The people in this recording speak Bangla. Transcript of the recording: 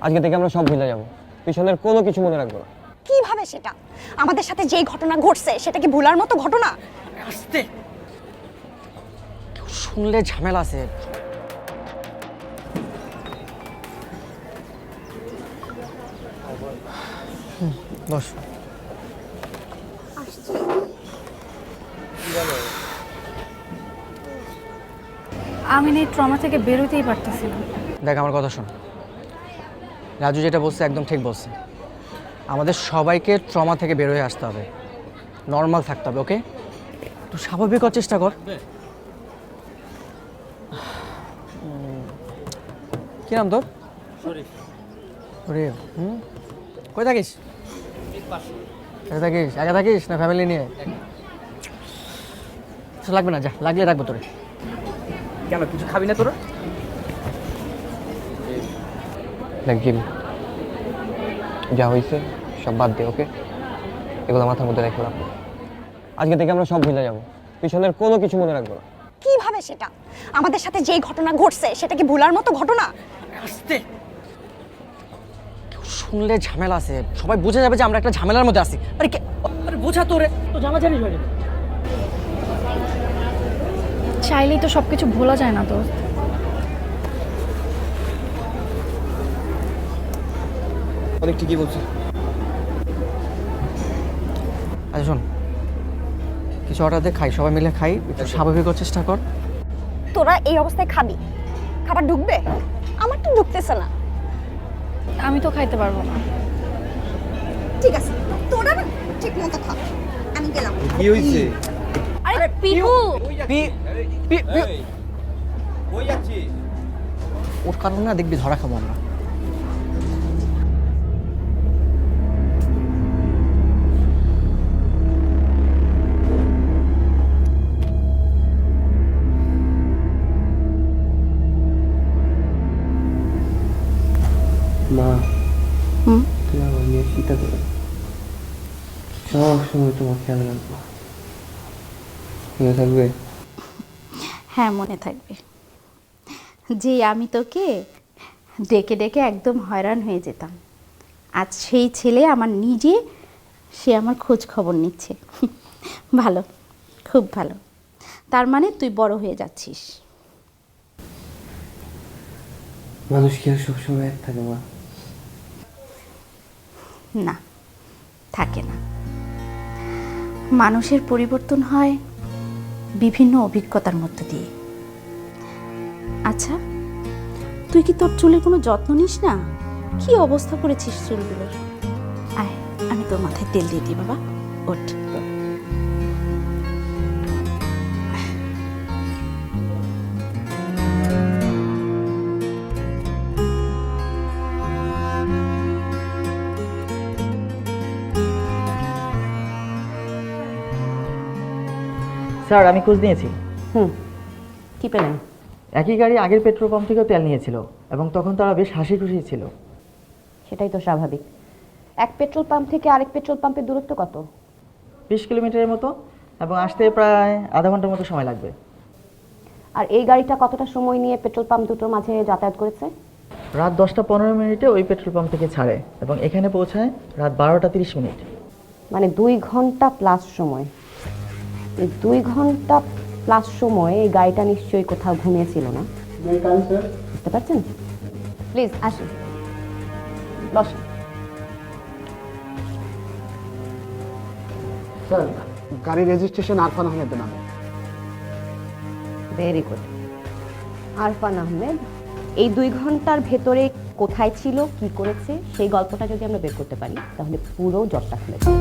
আজকে থেকে আমরা সব ভুলে যাব, পিছনের কোনো কিছু মনে রাখবো না। কিভাবে সেটা? আমাদের সাথে যেই ঘটনা ঘটছে সেটা কি ভুলার মতো ঘটনা? আস্তে, কেউ শুনলে ঝামেলা আছে। বস। আমি এই ট্রমা থেকে বেরোতেই পারতেছি না। দেখ আমার কথা শোন, রাজু যেটা বলছে একদম ঠিক বলছে। আমাদের সবাইকে ট্রমা থেকে বের হয়ে আসতে হবে, নর্মাল থাকতে হবে। ওকে, একটু স্বাভাবিক হওয়ার চেষ্টা কর। কি নাম তোর? শরীফ। কই থাকিস? একা থাকিস না ফ্যামিলি নিয়ে? লাগবে না, যা লাগলে রাখবো তোরে। কেন, কিছু খাবি না তোরা? দেখ জিম, যা হয়েছে সব বাদ দে। ওকে, এগুলো মাথার মধ্যে রেখে রাখবো। আজকে থেকে আমরা সব ভুলে যাব, পিছনের কোনো কিছু মনে রাখবো না। কিভাবে সেটা? আমাদের সাথে যেই ঘটনা ঘটছে সেটা কি ভুলার মতো ঘটনা? আস্তে, কেউ শুনলে ঝামেলা আছে, সবাই বুঝে যাবে যে আমরা একটা ঝামেলার মধ্যে আছি। আরে বোঝা তোরে তো জানা জানিস হয়ে যাবে। চাইলেই তো সবকিছু ভোলা যায় না দোস্ত। অনেক ঠিকই বলছি। আচ্ছা শোন, কিছু অর্ডার দিয়ে খাই, সবাই মিলে খাই, একটু স্বাভাবিক হওয়ার চেষ্টা কর। তোরা এই অবস্থায় খাবি? খাবার ঢুকবে? আমার তো ঢুকতেছে না। আমি তো খাইতে পারবো না। ঠিক আছে, তোরা না ঠিক মতো খা, আমি গেলাম। কি হইছে? আরে পিহু, কই যাচ্ছিস? ওর কারণে না দেখবি ধরা খাবো আমরা। মা, তুমি আমার নিয়ে চিন্তা করো, সব সময় তোমার খেয়াল রাখবো, মনে থাকবে? হ্যাঁ, মনে থাকবে। যে আমি তোকে ডেকে ডেকে একদম হয়রান হয়ে যেতাম, আজ সেই ছেলে আমার নিজে, সে আমার খোঁজ খবর নিচ্ছে। ভালো, খুব ভালো। তার মানে তুই বড় হয়ে যাচ্ছিস। মানুষ কি আর সবসময় এক থাকে মা? না, থাকে না। মানুষের পরিবর্তন হয় বিভিন্ন অভিজ্ঞতার মধ্য দিয়ে। আচ্ছা, তুই কি তোর চুলের কোনো যত্ন নিস না? কি অবস্থা করেছিস চুলগুলোর? আয়, আমি তোর মাথায় তেল দিয়ে দিই বাবা। ওঠ। স্যার, আমি খোঁজ নিয়েছি। কি পেলেন? একই গাড়ি আগের পেট্রোল পাম্প থেকেও তেল নিয়েছিল এবং তখন তারা বেশ হাসি খুশি ছিল। সেটাই তো স্বাভাবিক। এক পেট্রোল পাম্প থেকে আরেক পেট্রোল পাম্পের দূরত্ব কত? 20 কিলোমিটারের মতো, এবং আসতে প্রায় আধা ঘন্টার মতো সময় লাগবে। আর এই গাড়িটা কতটা সময় নিয়ে পেট্রোল পাম্প দুটোর মাঝে যাতায়াত করেছে? রাত 10টা 15 মিনিটে ওই পেট্রোল পাম্প থেকে ছাড়ে এবং এখানে পৌঁছায় রাত 12টা 30 মিনিট। মানে 2 ঘন্টা প্লাস সময়। এই 2 ঘন্টা প্লাস সময় এই গাড়িটা নিশ্চয়ই কোথাও ঘুমিয়েছিল না? বুঝতে পারছেন? প্লিজ আসুন, বসুন। স্যার, গাড়ির রেজিস্ট্রেশন আরফান আহমেদের নামে। Very good. আরফান আহমেদ এই 2 ঘন্টার ভেতরে কোথায় ছিল, কি করেছে, সেই গল্পটা যদি আমরা বের করতে পারি তাহলে পুরো জটটা খুলে যাবে।